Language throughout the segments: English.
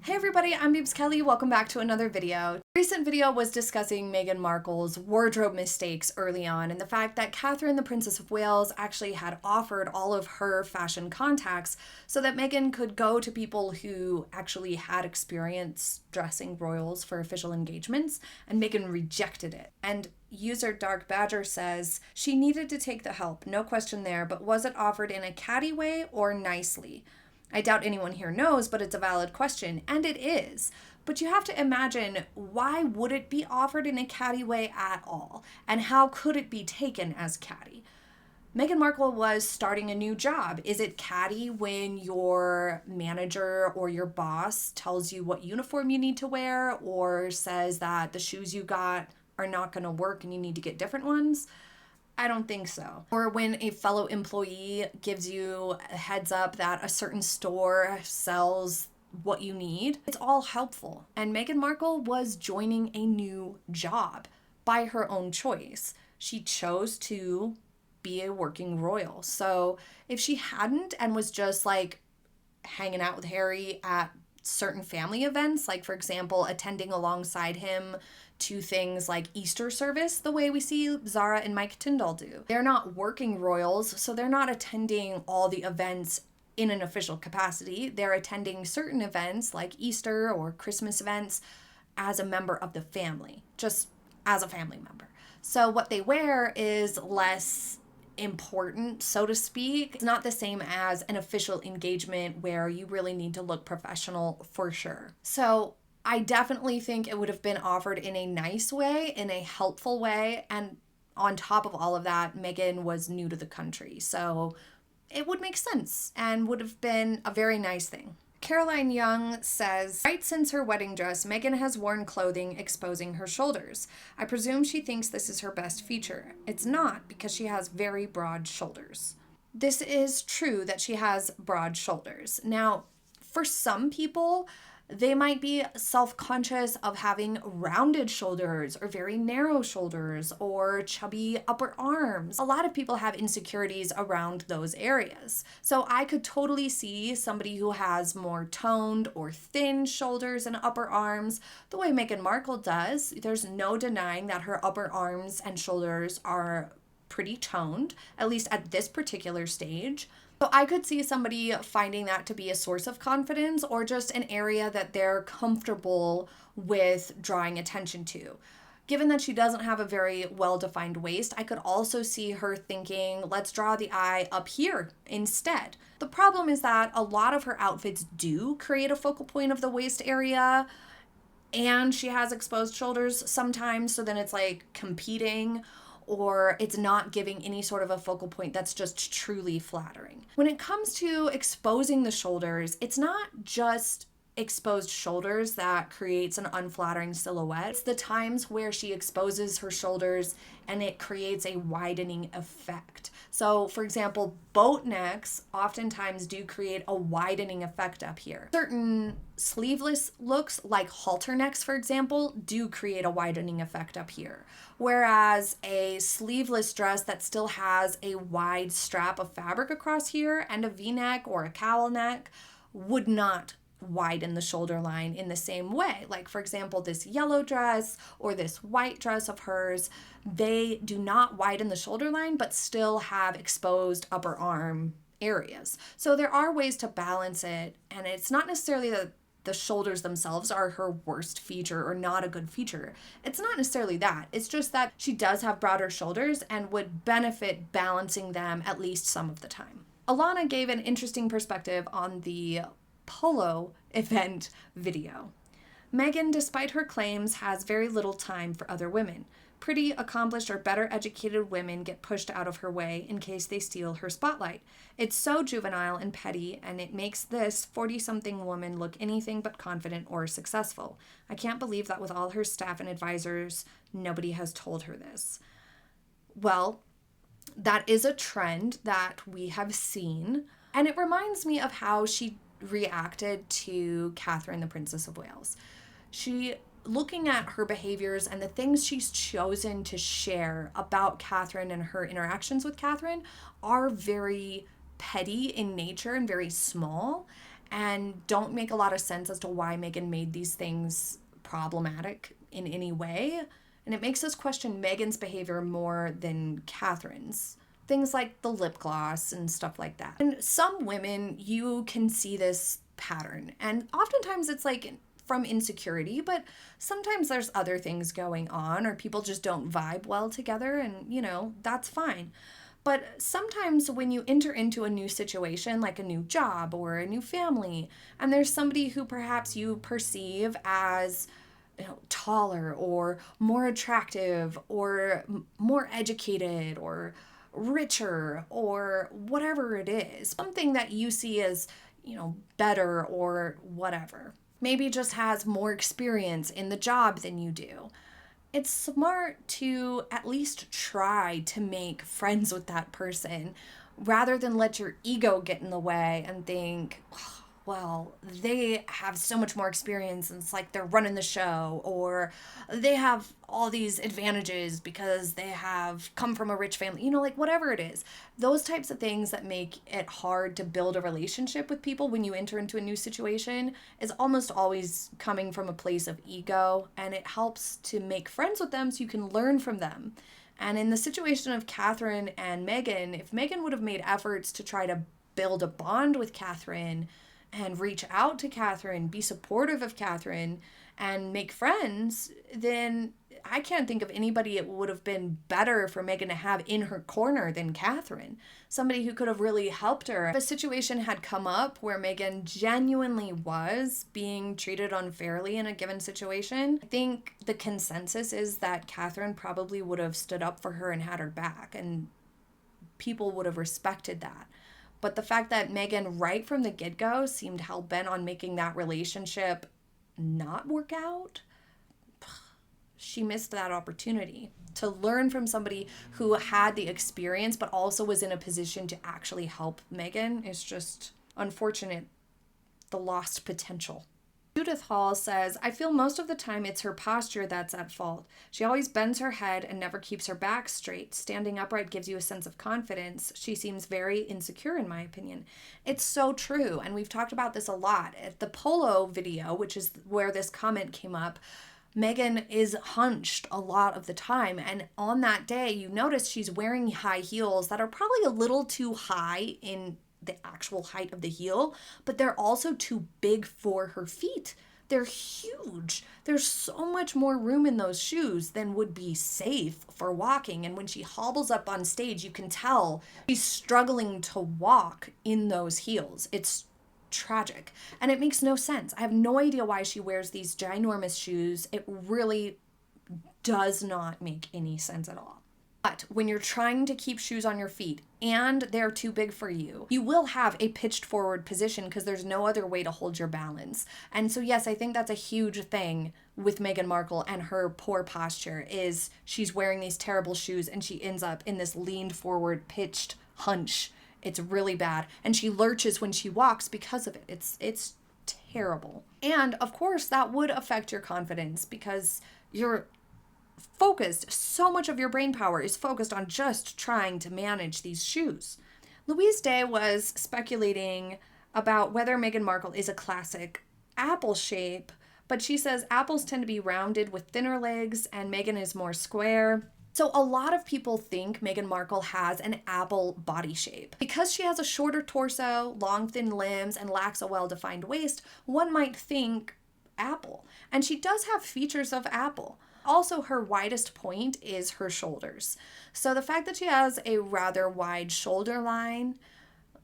Hey everybody, I'm Beebs Kelley. Welcome back to another video. The recent video was discussing Meghan Markle's wardrobe mistakes early on and the fact that Catherine, the Princess of Wales, actually had offered all of her fashion contacts so that Meghan could go to people who actually had experience dressing royals for official engagements, and Meghan rejected it. And user Dark Badger says, she needed to take the help, no question there, but was it offered in a catty way or nicely? I doubt anyone here knows, but it's a valid question, and it is. But you have to imagine, why would it be offered in a catty way at all? And how could it be taken as catty? Meghan Markle was starting a new job. Is it catty when your manager or your boss tells you what uniform you need to wear or says that the shoes you got are not going to work and you need to get different ones? I don't think so. Or when a fellow employee gives you a heads up that a certain store sells what you need, it's all helpful. And Meghan Markle was joining a new job by her own choice. She chose to be a working royal. So if she hadn't and was just like hanging out with Harry at certain family events, like for example, attending alongside him to things like Easter service, the way we see Zara and Mike Tyndall do. They're not working royals, so they're not attending all the events in an official capacity. They're attending certain events like Easter or Christmas events as a member of the family, just as a family member. So what they wear is less important, so to speak. It's not the same as an official engagement where you really need to look professional for sure. So I definitely think it would have been offered in a nice way, in a helpful way, and on top of all of that, Meghan was new to the country, so it would make sense and would have been a very nice thing. Caroline Young says, right since her wedding dress, Meghan has worn clothing exposing her shoulders. I presume she thinks this is her best feature. It's not, because she has very broad shoulders. This is true that she has broad shoulders. Now, for some people, they might be self-conscious of having rounded shoulders or very narrow shoulders or chubby upper arms. A lot of people have insecurities around those areas. So I could totally see somebody who has more toned or thin shoulders and upper arms, the way Meghan Markle does. There's no denying that her upper arms and shoulders are pretty toned, at least at this particular stage. So I could see somebody finding that to be a source of confidence or just an area that they're comfortable with drawing attention to. Given that she doesn't have a very well-defined waist, I could also see her thinking, let's draw the eye up here instead. The problem is that a lot of her outfits do create a focal point of the waist area, and she has exposed shoulders sometimes, so then it's like competing, or it's not giving any sort of a focal point that's just truly flattering. When it comes to exposing the shoulders, it's not just exposed shoulders that creates an unflattering silhouette. It's the times where she exposes her shoulders and it creates a widening effect. So for example, boat necks oftentimes do create a widening effect up here. Certain sleeveless looks like halter necks, for example, do create a widening effect up here. Whereas a sleeveless dress that still has a wide strap of fabric across here and a V-neck or a cowl neck would not widen the shoulder line in the same way. Like for example, this yellow dress or this white dress of hers, they do not widen the shoulder line but still have exposed upper arm areas. So there are ways to balance it, and it's not necessarily that the shoulders themselves are her worst feature or not a good feature. It's not necessarily that. It's just that she does have broader shoulders and would benefit balancing them at least some of the time. Alana gave an interesting perspective on the polo event video. Meghan, despite her claims, has very little time for other women. Pretty, accomplished, or better educated women get pushed out of her way in case they steal her spotlight. It's so juvenile and petty, and it makes this 40-something woman look anything but confident or successful. I can't believe that with all her staff and advisors, nobody has told her this. Well, that is a trend that we have seen, and it reminds me of how she reacted to Catherine, the Princess of Wales. Looking at her behaviors and the things she's chosen to share about Catherine and her interactions with Catherine are very petty in nature and very small. and don't make a lot of sense as to why Meghan made these things problematic in any way. And it makes us question Meghan's behavior more than Catherine's. Things like the lip gloss and stuff like that. And some women, you can see this pattern. And oftentimes it's like from insecurity, but sometimes there's other things going on, or people just don't vibe well together, and that's fine. But sometimes when you enter into a new situation, like a new job or a new family, and there's somebody who perhaps you perceive as taller or more attractive or more educated or richer or whatever it is, something that you see as, better or whatever, maybe just has more experience in the job than you do. It's smart to at least try to make friends with that person rather than let your ego get in the way and think, well, they have so much more experience and it's like they're running the show, or they have all these advantages because they have come from a rich family, like whatever it is. Those types of things that make it hard to build a relationship with people when you enter into a new situation is almost always coming from a place of ego, and it helps to make friends with them so you can learn from them. And in the situation of Catherine and Meghan, if Meghan would have made efforts to try to build a bond with Catherine and reach out to Catherine, be supportive of Catherine, and make friends, then I can't think of anybody it would have been better for Meghan to have in her corner than Catherine. Somebody who could have really helped her. If a situation had come up where Meghan genuinely was being treated unfairly in a given situation, I think the consensus is that Catherine probably would have stood up for her and had her back, and people would have respected that. But the fact that Meghan, right from the get-go, seemed hell-bent on making that relationship not work out, she missed that opportunity to learn from somebody who had the experience but also was in a position to actually help Meghan. Is just unfortunate, the lost potential. Judith Hall says, I feel most of the time it's her posture that's at fault. She always bends her head and never keeps her back straight. Standing upright gives you a sense of confidence. She seems very insecure, in my opinion. It's so true, and we've talked about this a lot. At the polo video, which is where this comment came up, Meghan is hunched a lot of the time, and on that day, you notice she's wearing high heels that are probably a little too high in the actual height of the heel, but they're also too big for her feet. They're huge. There's so much more room in those shoes than would be safe for walking. And when she hobbles up on stage, you can tell she's struggling to walk in those heels. It's tragic. And it makes no sense. I have no idea why she wears these ginormous shoes. It really does not make any sense at all. But when you're trying to keep shoes on your feet and they're too big for you, you will have a pitched forward position because there's no other way to hold your balance. And so yes, I think that's a huge thing with Meghan Markle and her poor posture is she's wearing these terrible shoes and she ends up in this leaned forward pitched hunch. It's really bad. And she lurches when she walks because of it. It's terrible. And of course that would affect your confidence because you're focused, so much of your brain power is focused on just trying to manage these shoes. Louise Day was speculating about whether Meghan Markle is a classic apple shape, but she says apples tend to be rounded with thinner legs and Meghan is more square. So a lot of people think Meghan Markle has an apple body shape. Because she has a shorter torso, long thin limbs, and lacks a well-defined waist, one might think apple. And she does have features of apple. Also, her widest point is her shoulders. So the fact that she has a rather wide shoulder line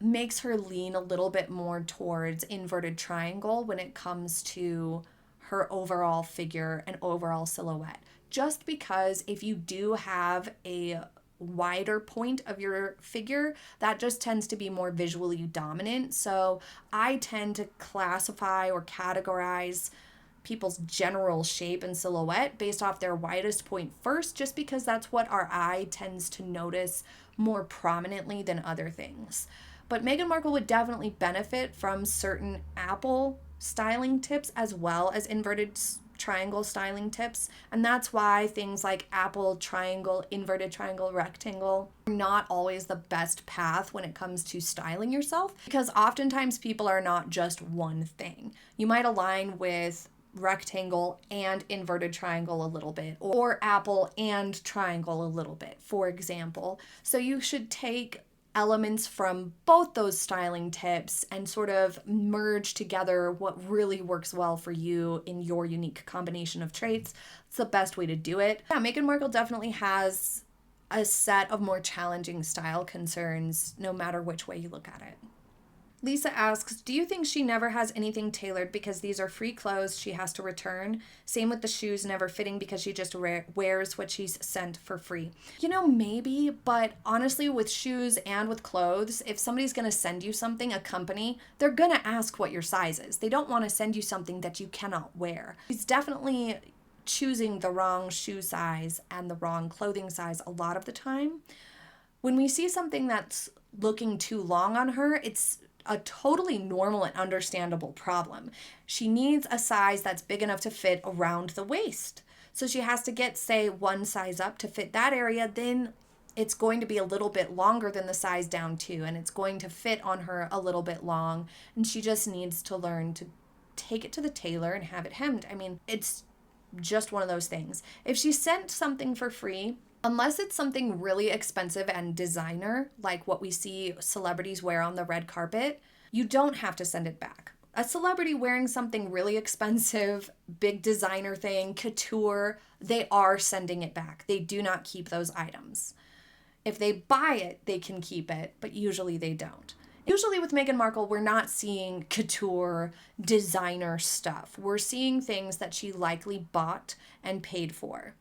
makes her lean a little bit more towards inverted triangle when it comes to her overall figure and overall silhouette. Just because if you do have a wider point of your figure, that just tends to be more visually dominant. So I tend to classify or categorize people's general shape and silhouette based off their widest point first, just because that's what our eye tends to notice more prominently than other things. But Meghan Markle would definitely benefit from certain apple styling tips as well as inverted triangle styling tips, and that's why things like apple, triangle, inverted triangle, rectangle are not always the best path when it comes to styling yourself, because oftentimes people are not just one thing. You might align with rectangle and inverted triangle a little bit, or apple and triangle a little bit, for example. So you should take elements from both those styling tips and sort of merge together what really works well for you in your unique combination of traits. It's the best way to do it. Yeah, Meghan Markle definitely has a set of more challenging style concerns, no matter which way you look at it. Lisa asks, do you think she never has anything tailored because these are free clothes she has to return? Same with the shoes never fitting because she just wears what she's sent for free. You know, maybe, but honestly, with shoes and with clothes, if somebody's going to send you something, a company, they're going to ask what your size is. They don't want to send you something that you cannot wear. She's definitely choosing the wrong shoe size and the wrong clothing size a lot of the time. When we see something that's looking too long on her, it's a totally normal and understandable problem. She needs a size that's big enough to fit around the waist. So she has to get, say, one size up to fit that area, then it's going to be a little bit longer than the size down too, and it's going to fit on her a little bit long, and she just needs to learn to take it to the tailor and have it hemmed. I mean, it's just one of those things. If she sent something for free, unless it's something really expensive and designer, like what we see celebrities wear on the red carpet, you don't have to send it back. A celebrity wearing something really expensive, big designer thing, couture, they are sending it back. They do not keep those items. If they buy it, they can keep it, but usually they don't. Usually with Meghan Markle, we're not seeing couture, designer stuff. We're seeing things that she likely bought and paid for,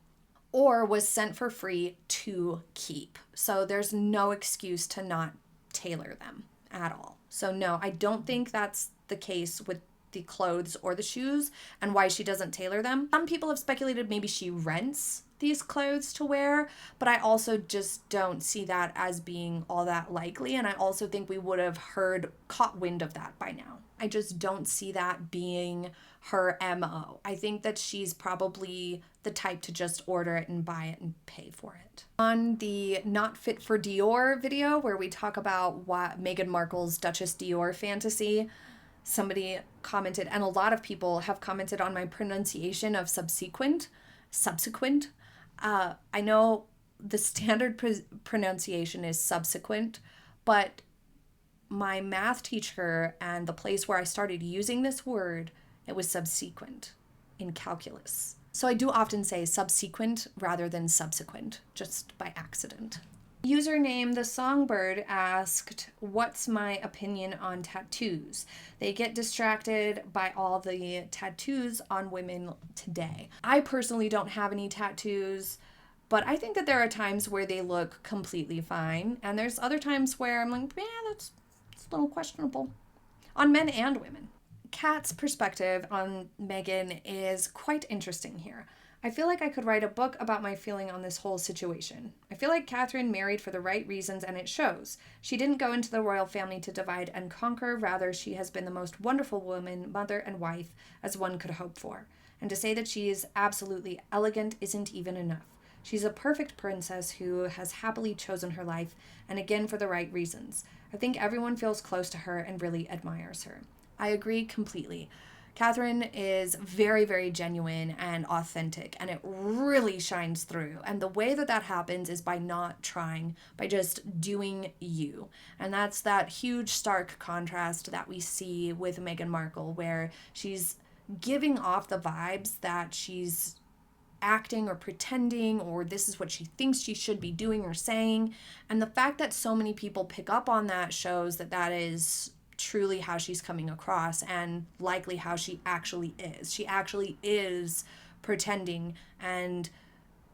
or was sent for free to keep. So there's no excuse to not tailor them at all. So no, I don't think that's the case with the clothes or the shoes and why she doesn't tailor them. Some people have speculated maybe she rents these clothes to wear, but I also just don't see that as being all that likely. And I also think we would have caught wind of that by now. I just don't see that being her MO. I think that she's probably the type to just order it and buy it and pay for it. On the Not Fit for Dior video, where we talk about what Meghan Markle's Duchess Dior fantasy, somebody commented, and a lot of people have commented on my pronunciation of subsequent. I know the standard pronunciation is subsequent, but my math teacher and the place where I started using this word, it was subsequent in calculus. So I do often say subsequent rather than subsequent, just by accident. Username The Songbird asked, what's my opinion on tattoos? They get distracted by all the tattoos on women today. I personally don't have any tattoos, but I think that there are times where they look completely fine, and there's other times where I'm like, that's a little questionable, on men and women. Kat's perspective on Meghan is quite interesting here. I feel like I could write a book about my feeling on this whole situation. I feel like Catherine married for the right reasons, and it shows. She didn't go into the royal family to divide and conquer. Rather, she has been the most wonderful woman, mother, and wife as one could hope for. And to say that she is absolutely elegant isn't even enough. She's a perfect princess who has happily chosen her life, and again for the right reasons. I think everyone feels close to her and really admires her. I agree completely. Catherine is very, very genuine and authentic, and it really shines through. And the way that that happens is by not trying, by just doing you. And that's that huge, stark contrast that we see with Meghan Markle, where she's giving off the vibes that she's acting or pretending, or this is what she thinks she should be doing or saying. And the fact that so many people pick up on that shows that that is truly how she's coming across, and likely how she actually is. She actually is pretending, and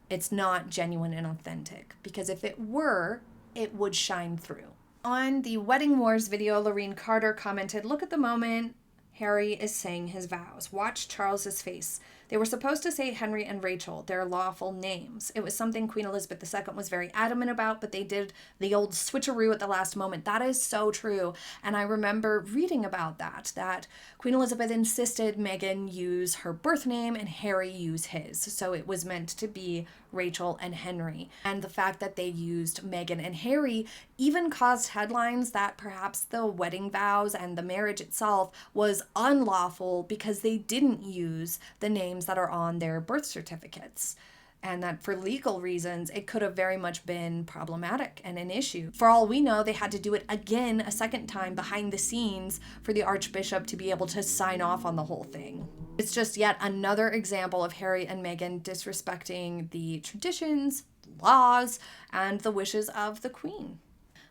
it's not genuine and authentic, because if it were, it would shine through. On the Wedding Wars video, Lorene Carter commented, look at the moment Harry is saying his vows. Watch Charles's face. They were supposed to say Henry and Rachel, their lawful names. It was something Queen Elizabeth II was very adamant about, but they did the old switcheroo at the last moment. That is so true. And I remember reading about that Queen Elizabeth insisted Meghan use her birth name and Harry use his. So it was meant to be Rachel and Henry. And the fact that they used Meghan and Harry even caused headlines that perhaps the wedding vows and the marriage itself was unlawful because they didn't use the names that are on their birth certificates. And that for legal reasons, it could have very much been problematic and an issue. For all we know, they had to do it again a second time behind the scenes for the Archbishop to be able to sign off on the whole thing. It's just yet another example of Harry and Meghan disrespecting the traditions, laws, and the wishes of the Queen.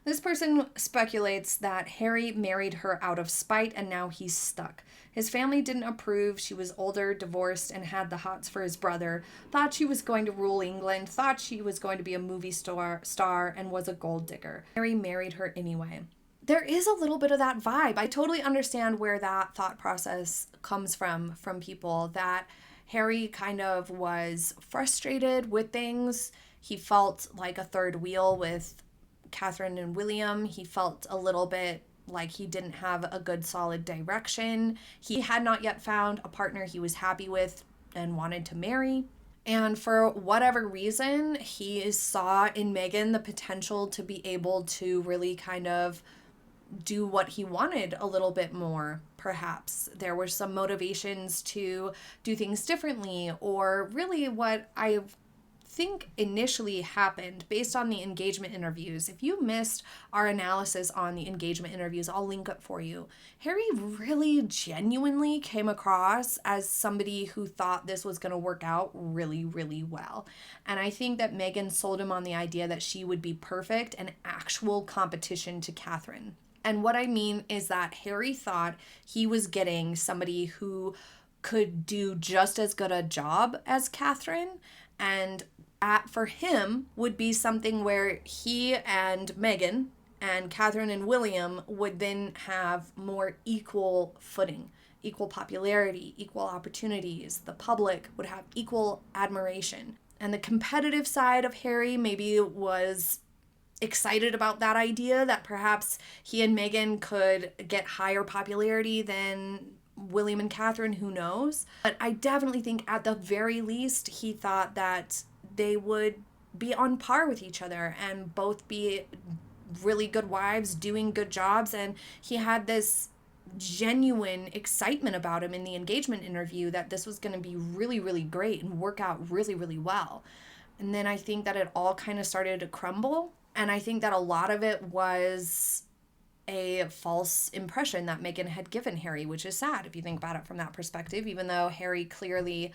This person speculates that Harry married her out of spite and now he's stuck. His family didn't approve. She was older, divorced, and had the hots for his brother. Thought she was going to rule England. Thought she was going to be a movie star and was a gold digger. Harry married her anyway. There is a little bit of that vibe. I totally understand where that thought process comes from people, that Harry kind of was frustrated with things. He felt like a third wheel with Catherine and William. He felt a little bit like he didn't have a good solid direction. He had not yet found a partner he was happy with and wanted to marry. And for whatever reason, he saw in Meghan the potential to be able to really kind of do what he wanted a little bit more. Perhaps there were some motivations to do things differently, or really what I think initially happened based on the engagement interviews. If you missed our analysis on the engagement interviews, I'll link it for you. Harry really genuinely came across as somebody who thought this was going to work out really, really well. And I think that Meghan sold him on the idea that she would be perfect and actual competition to Catherine. And what I mean is that Harry thought he was getting somebody who could do just as good a job as Catherine, and for him would be something where he and Meghan and Catherine and William would then have more equal footing, equal popularity, equal opportunities. The public would have equal admiration. And the competitive side of Harry maybe was excited about that idea, that perhaps he and Meghan could get higher popularity than William and Catherine, who knows? But I definitely think at the very least, he thought that they would be on par with each other and both be really good wives doing good jobs. And he had this genuine excitement about him in the engagement interview that this was going to be really, really great and work out really, really well. And then I think that it all kind of started to crumble. And I think that a lot of it was a false impression that Meghan had given Harry, which is sad if you think about it from that perspective, even though Harry clearly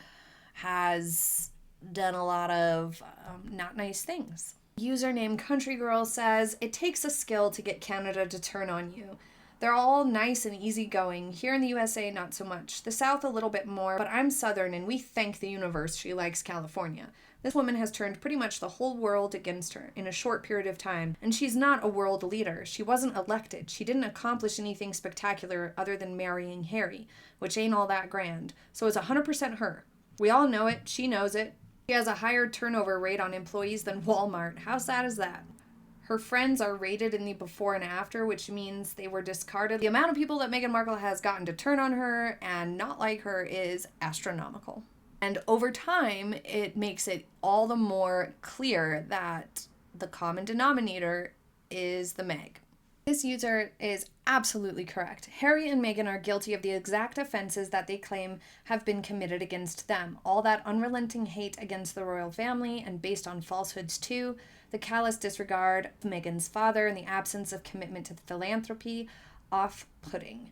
has done a lot of not nice things. Username Country Girl says, it takes a skill to get Canada to turn on you. They're all nice and easygoing. Here in the USA, not so much. The South a little bit more, but I'm Southern and we thank the universe she likes California. This woman has turned pretty much the whole world against her in a short period of time, and she's not a world leader. She wasn't elected. She didn't accomplish anything spectacular other than marrying Harry, which ain't all that grand. So it's 100% her. We all know it. She knows it. She has a higher turnover rate on employees than Walmart. How sad is that? Her friends are rated in the before and after, which means they were discarded. The amount of people that Meghan Markle has gotten to turn on her and not like her is astronomical. And over time, it makes it all the more clear that the common denominator is the Meg. This user is absolutely correct. Harry and Meghan are guilty of the exact offenses that they claim have been committed against them. All that unrelenting hate against the royal family, and based on falsehoods too, the callous disregard of Meghan's father, and the absence of commitment to philanthropy, off-putting.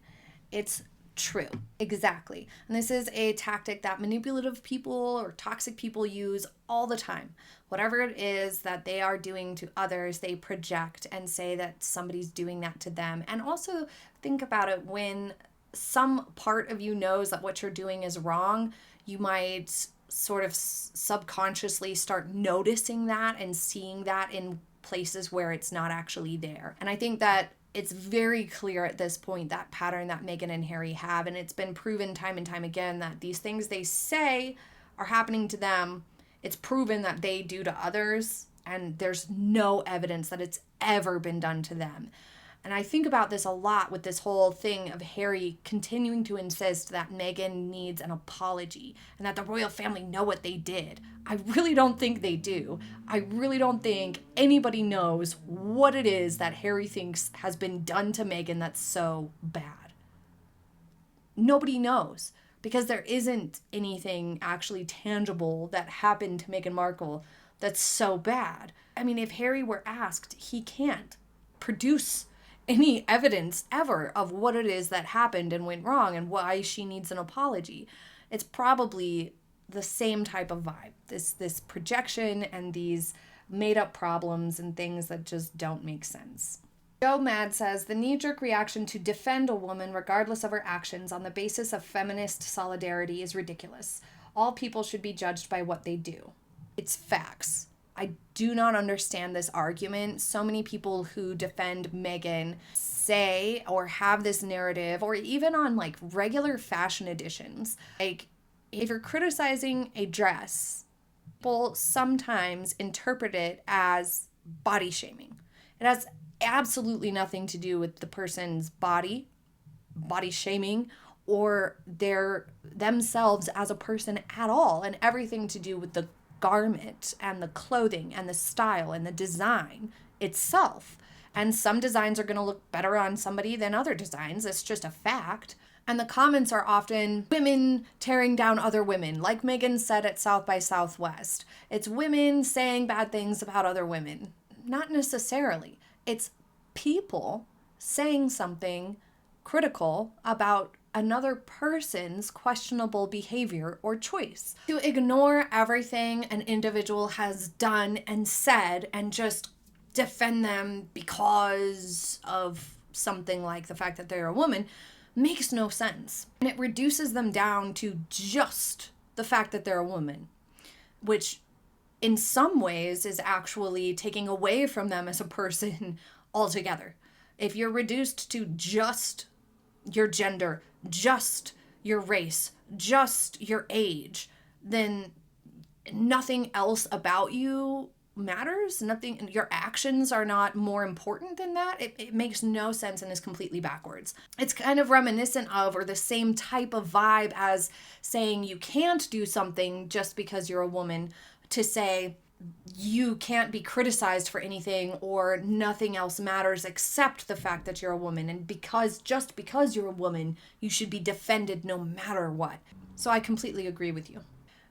It's true. Exactly. And this is a tactic that manipulative people or toxic people use all the time. Whatever it is that they are doing to others, they project and say that somebody's doing that to them. And also think about it, when some part of you knows that what you're doing is wrong, you might sort of subconsciously start noticing that and seeing that in places where it's not actually there. And I think that It's very clear at this point, that pattern that Meghan and Harry have, and it's been proven time and time again that these things they say are happening to them, it's proven that they do to others, and there's no evidence that it's ever been done to them. And I think about this a lot with this whole thing of Harry continuing to insist that Meghan needs an apology and that the royal family know what they did. I really don't think they do. I really don't think anybody knows what it is that Harry thinks has been done to Meghan that's so bad. Nobody knows, because there isn't anything actually tangible that happened to Meghan Markle that's so bad. I mean, if Harry were asked, he can't produce any evidence ever of what it is that happened and went wrong and why she needs an apology. It's probably the same type of vibe, this projection and these made up problems and things that just don't make sense. Joe Mad says, the knee-jerk reaction to defend a woman regardless of her actions on the basis of feminist solidarity is ridiculous. All people should be judged by what they do. It's facts. I do not understand this argument. So many people who defend Meghan say or have this narrative, or even on like regular fashion editions, like if you're criticizing a dress, people sometimes interpret it as body shaming. It has absolutely nothing to do with the person's body shaming, or themselves as a person at all, and everything to do with the garment and the clothing and the style and the design itself. And some designs are going to look better on somebody than other designs. It's just a fact. And the comments are often women tearing down other women, like Meghan said at South by Southwest. It's women saying bad things about other women. Not necessarily. It's people saying something critical about another person's questionable behavior or choice. To ignore everything an individual has done and said and just defend them because of something like the fact that they're a woman makes no sense. And it reduces them down to just the fact that they're a woman, which in some ways is actually taking away from them as a person altogether. If you're reduced to just your gender, just your race, just your age, then nothing else about you matters. Nothing, your actions are not more important than that. It makes no sense and is completely backwards. It's kind of reminiscent of, or the same type of vibe as saying you can't do something just because you're a woman, to say you can't be criticized for anything or nothing else matters except the fact that you're a woman. And just because you're a woman, you should be defended no matter what. So I completely agree with you.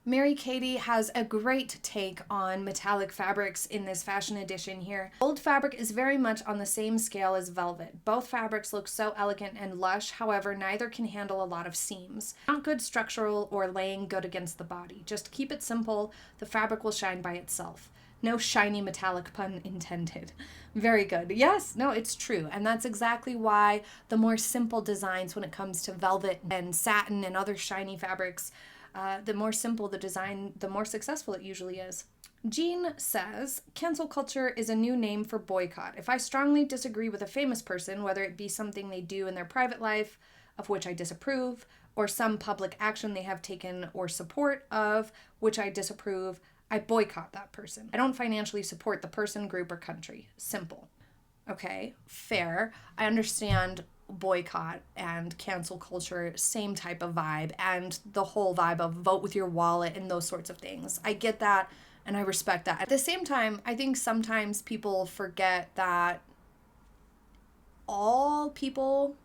Mary Catty has a great take on metallic fabrics in this fashion edition here. Gold fabric is very much on the same scale as velvet. Both fabrics look so elegant and lush, however, neither can handle a lot of seams. Not good structural or laying good against the body. Just keep it simple, the fabric will shine by itself. No shiny metallic, pun intended. Very good. Yes, no, it's true. And that's exactly why the more simple designs when it comes to velvet and satin and other shiny fabrics, the more simple the design, the more successful it usually is. Jean says, cancel culture is a new name for boycott. If I strongly disagree with a famous person, whether it be something they do in their private life, of which I disapprove, or some public action they have taken or support of, which I disapprove, I boycott that person. I don't financially support the person, group, or country. Simple. Okay, fair. I understand boycott and cancel culture, same type of vibe, and the whole vibe of vote with your wallet and those sorts of things. I get that and I respect that. At the same time, I think sometimes people forget that all people,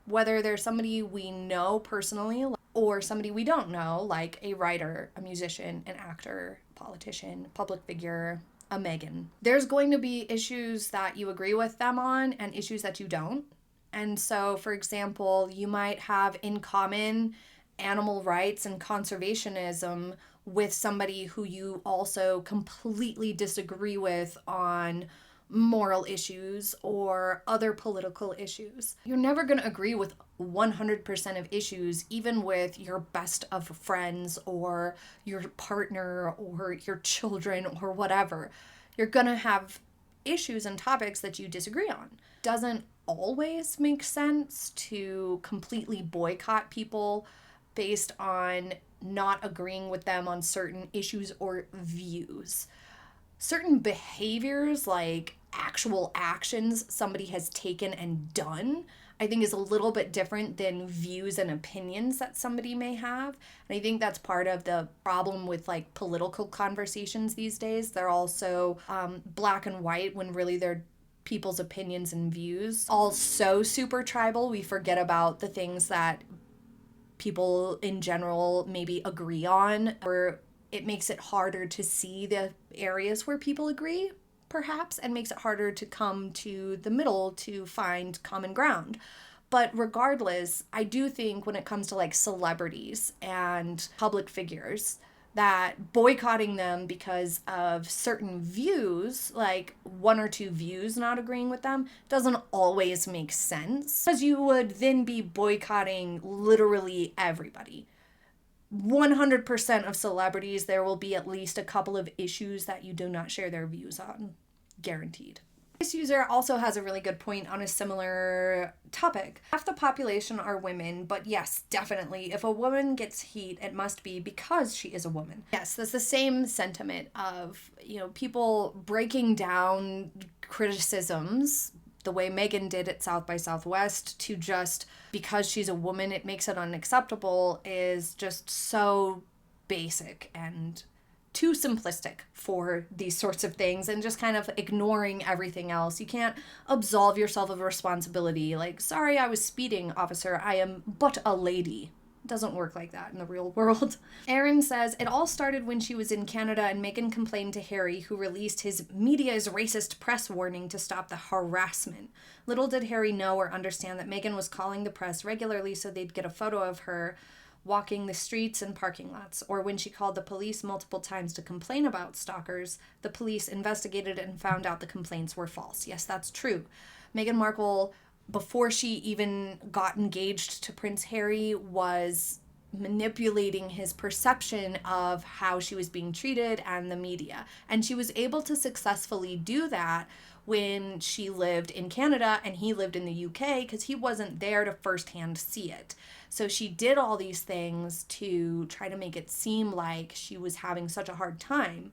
whether they're somebody we know personally or somebody we don't know, like a writer, a musician, an actor, politician, public figure, a Meghan, there's going to be issues that you agree with them on and issues that you don't. And so, for example, you might have in common animal rights and conservationism with somebody who you also completely disagree with on moral issues or other political issues. You're never going to agree with 100% of issues, even with your best of friends or your partner or your children or whatever. You're going to have issues and topics that you disagree on. Doesn't always make sense to completely boycott people based on not agreeing with them on certain issues or views. Certain behaviors, like actual actions somebody has taken and done, I think is a little bit different than views and opinions that somebody may have. And I think that's part of the problem with like political conversations these days. They're also black and white when really they're people's opinions and views. All so super tribal, we forget about the things that people in general maybe agree on, or it makes it harder to see the areas where people agree, perhaps, and makes it harder to come to the middle to find common ground. But regardless, I do think when it comes to like celebrities and public figures, that boycotting them because of certain views, like one or two views not agreeing with them, doesn't always make sense. Because you would then be boycotting literally everybody. 100% of celebrities, there will be at least a couple of issues that you do not share their views on. Guaranteed. This user also has a really good point on a similar topic. Half the population are women, but yes, definitely, if a woman gets heat, it must be because she is a woman. Yes, that's the same sentiment of, people breaking down criticisms the way Meghan did at South by Southwest to just because she's a woman, it makes it unacceptable is just so basic and too simplistic for these sorts of things, and just kind of ignoring everything else. You can't absolve yourself of responsibility. Like, sorry, I was speeding, officer. I am but a lady. It doesn't work like that in the real world. Aaron says, it all started when she was in Canada and Meghan complained to Harry, who released his media is racist press warning to stop the harassment. Little did Harry know or understand that Meghan was calling the press regularly so they'd get a photo of her walking the streets and parking lots, or when she called the police multiple times to complain about stalkers, the police investigated and found out the complaints were false. Yes, that's true. Meghan Markle, before she even got engaged to Prince Harry, was manipulating his perception of how she was being treated and the media. And she was able to successfully do that when she lived in Canada and he lived in the UK, because he wasn't there to firsthand see it. So she did all these things to try to make it seem like she was having such a hard time.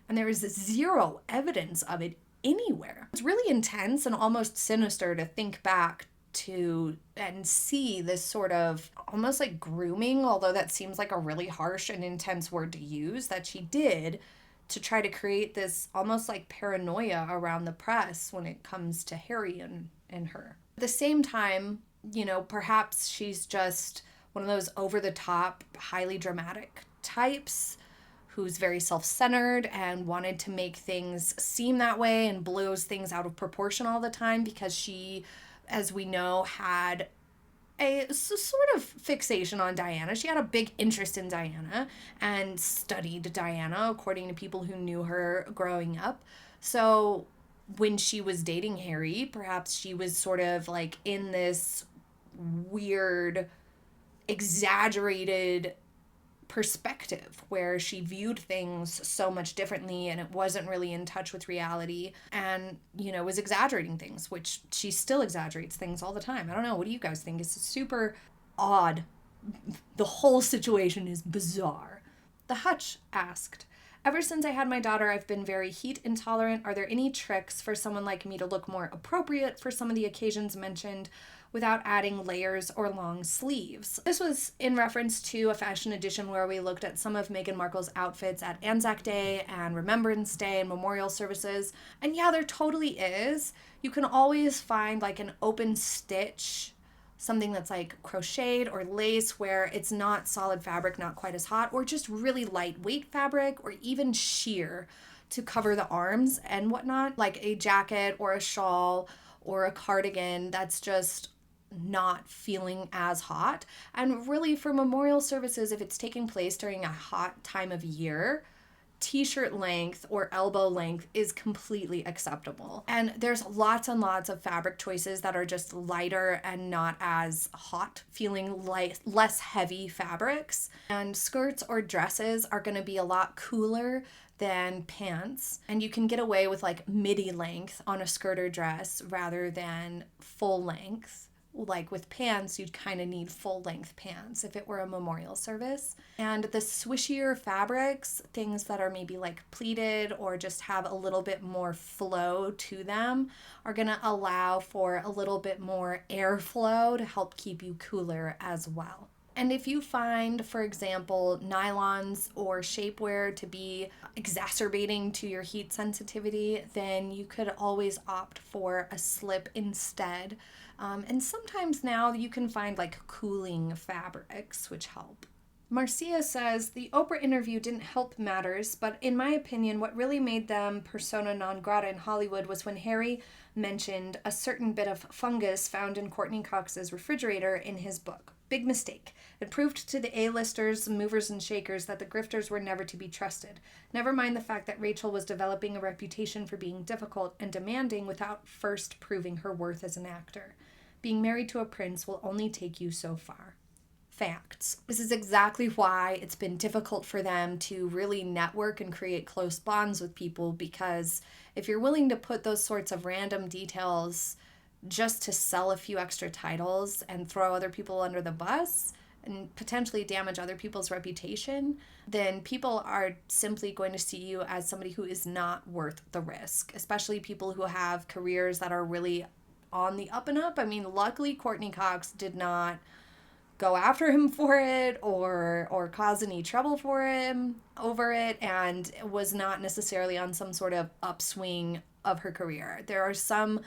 And there is zero evidence of it anywhere. It's really intense and almost sinister to think back to and see this sort of almost like grooming, although that seems like a really harsh and intense word to use, that she did to try to create this almost like paranoia around the press when it comes to Harry and her. At the same time, perhaps she's just one of those over-the-top, highly dramatic types who's very self-centered and wanted to make things seem that way and blows things out of proportion all the time because she, as we know, had a sort of fixation on Diana. She had a big interest in Diana and studied Diana, according to people who knew her growing up. So when she was dating Harry, perhaps she was sort of like in this weird, exaggerated perspective where she viewed things so much differently and it wasn't really in touch with reality and, was exaggerating things, which she still exaggerates things all the time. I don't know. What do you guys think? It's super odd. The whole situation is bizarre. The Hutch asked, ever since I had my daughter, I've been very heat intolerant. Are there any tricks for someone like me to look more appropriate for some of the occasions mentioned without adding layers or long sleeves? This was in reference to a fashion edition where we looked at some of Meghan Markle's outfits at Anzac Day and Remembrance Day and memorial services. And yeah, there totally is. You can always find like an open stitch, something that's like crocheted or lace where it's not solid fabric, not quite as hot, or just really lightweight fabric, or even sheer to cover the arms and whatnot, like a jacket or a shawl or a cardigan that's just not feeling as hot. And really for memorial services, if it's taking place during a hot time of year, t-shirt length or elbow length is completely acceptable. And there's lots and lots of fabric choices that are just lighter and not as hot feeling, less heavy fabrics. And skirts or dresses are going to be a lot cooler than pants, and you can get away with like midi length on a skirt or dress rather than full length. Like with pants, you'd kind of need full length pants if it were a memorial service. And the swishier fabrics, things that are maybe like pleated or just have a little bit more flow to them, are going to allow for a little bit more airflow to help keep you cooler as well. And if you find, for example, nylons or shapewear to be exacerbating to your heat sensitivity, then you could always opt for a slip instead. And sometimes now you can find like cooling fabrics, which help. Marcia says, the Oprah interview didn't help matters, but in my opinion, what really made them persona non grata in Hollywood was when Harry mentioned a certain bit of fungus found in Courtney Cox's refrigerator in his book. Big mistake. It proved to the A-listers, movers and shakers that the grifters were never to be trusted. Never mind the fact that Rachel was developing a reputation for being difficult and demanding without first proving her worth as an actor. Being married to a prince will only take you so far. Facts. This is exactly why it's been difficult for them to really network and create close bonds with people, because if you're willing to put those sorts of random details just to sell a few extra titles and throw other people under the bus and potentially damage other people's reputation, then people are simply going to see you as somebody who is not worth the risk, especially people who have careers that are really on the up and up. I mean, luckily Courtney Cox did not go after him for it or cause any trouble for him over it, and was not necessarily on some sort of upswing of her career. There are some,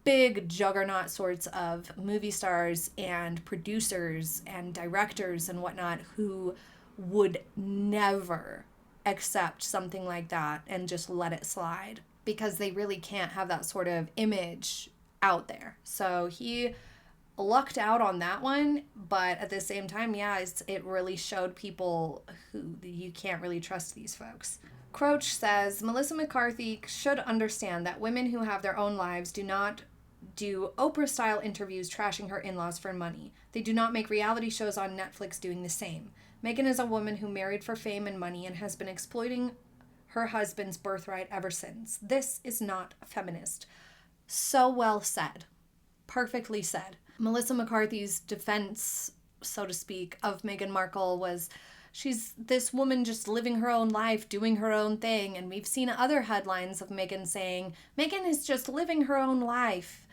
big juggernaut sorts of movie stars and producers and directors and whatnot who would never accept something like that and just let it slide, because they really can't have that sort of image out there. So he lucked out on that one, but at the same time, it really showed people who you can't really trust these folks. Croach says, Melissa McCarthy should understand that women who have their own lives do not do Oprah-style interviews trashing her in-laws for money. They do not make reality shows on Netflix doing the same. Meghan is a woman who married for fame and money and has been exploiting her husband's birthright ever since. This is not feminist. So well said. Perfectly said. Melissa McCarthy's defense, so to speak, of Meghan Markle was, she's this woman just living her own life, doing her own thing. And we've seen other headlines of Meghan saying, Meghan is just living her own life,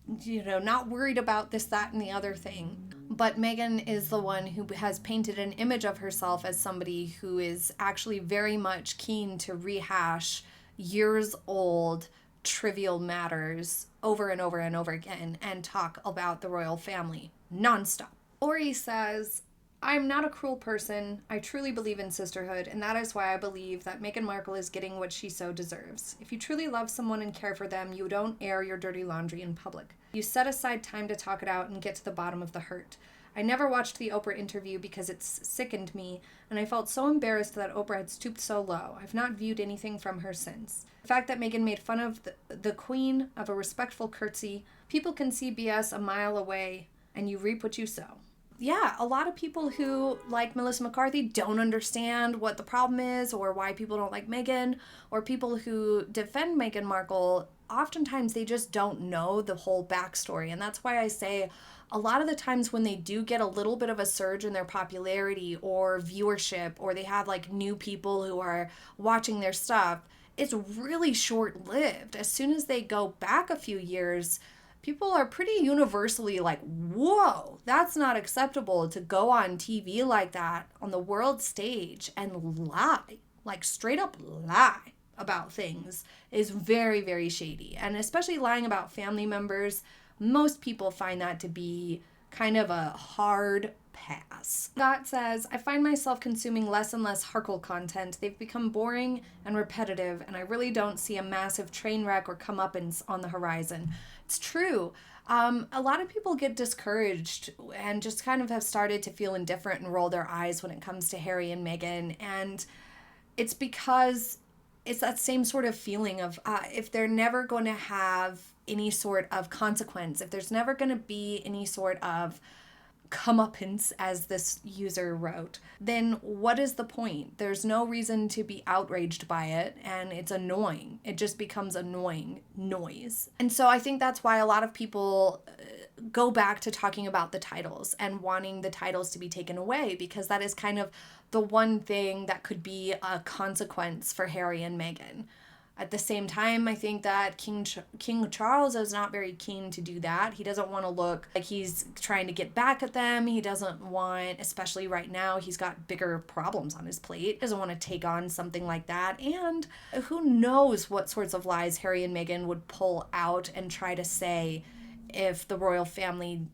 not worried about this, that, and the other thing. But Meghan is the one who has painted an image of herself as somebody who is actually very much keen to rehash years old trivial matters over and over and over again and talk about the royal family nonstop. Ori says, I'm not a cruel person. I truly believe in sisterhood, and that is why I believe that Meghan Markle is getting what she so deserves. If you truly love someone and care for them, you don't air your dirty laundry in public. You set aside time to talk it out and get to the bottom of the hurt. I never watched the Oprah interview because it's sickened me, and I felt so embarrassed that Oprah had stooped so low. I've not viewed anything from her since. The fact that Meghan made fun of the queen of a respectful curtsy, people can see BS a mile away, and you reap what you sow. Yeah, a lot of people who like Melissa McCarthy don't understand what the problem is or why people don't like Meghan, or people who defend Meghan Markle, oftentimes they just don't know the whole backstory. And that's why I say a lot of the times when they do get a little bit of a surge in their popularity or viewership, or they have like new people who are watching their stuff, it's really short-lived. As soon as they go back a few years, people are pretty universally like, whoa, that's not acceptable to go on TV like that on the world stage and lie, like straight up lie about things is very, very shady. And especially lying about family members, most people find that to be kind of a hard pass. Scott says, I find myself consuming less and less Harkle content. They've become boring and repetitive, and I really don't see a massive train wreck or comeuppance on the horizon. It's true. A lot of people get discouraged and just kind of have started to feel indifferent and roll their eyes when it comes to Harry and Meghan. And it's because it's that same sort of feeling of if they're never going to have any sort of consequence, if there's never going to be any sort of comeuppance, as this user wrote, then what is the point? There's no reason to be outraged by it, and it's annoying. It just becomes annoying noise. And so I think that's why a lot of people go back to talking about the titles and wanting the titles to be taken away, because that is kind of the one thing that could be a consequence for Harry and Meghan. At the same time, I think that King Charles is not very keen to do that. He doesn't want to look like he's trying to get back at them. He doesn't want, especially right now, he's got bigger problems on his plate. He doesn't want to take on something like that. And who knows what sorts of lies Harry and Meghan would pull out and try to say if the royal family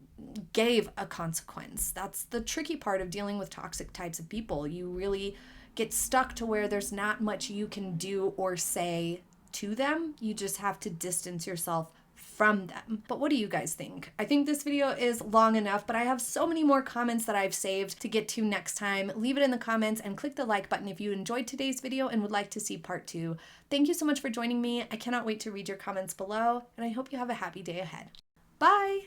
gave a consequence. That's the tricky part of dealing with toxic types of people. You really get stuck to where there's not much you can do or say to them. You just have to distance yourself from them. But what do you guys think? I think this video is long enough, but I have so many more comments that I've saved to get to next time. Leave it in the comments and click the like button if you enjoyed today's video and would like to see part 2. Thank you so much for joining me. I cannot wait to read your comments below, and I hope you have a happy day ahead. Bye!